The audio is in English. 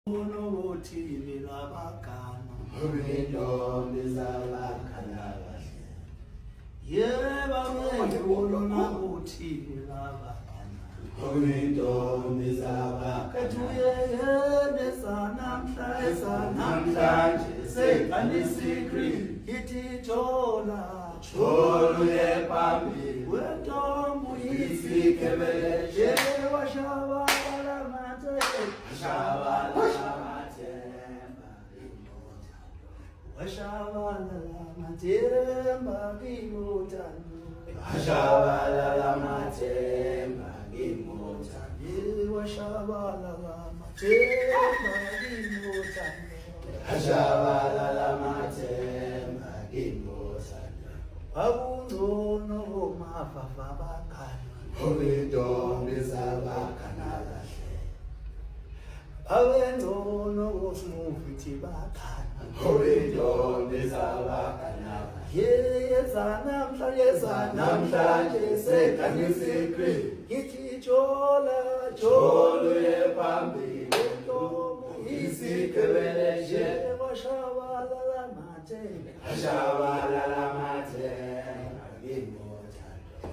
Unothile labagana Intombi zabakhala kahle. yeba ngekho nakuthile labagana Intombi zabakhala kethuyele sanamhla namhlanje sekanisikri ithi thola Tholu yephambili wentombi isikebele washabala mathe shabala mathemba washabala mathemba kimotando ashabala mathemba ngimothando washabala mathemba kimotando ashabala mathemba ngimothando akungcono mafafa bakhala Intombi zabakhala kahle. abengcono osimuvithi bakhala Intombi zabakhala kahle. namhlanje sekanisikri ithi thola Tholu yephambili thola isikebele washabala mathemba ashabala mathemba ngimothando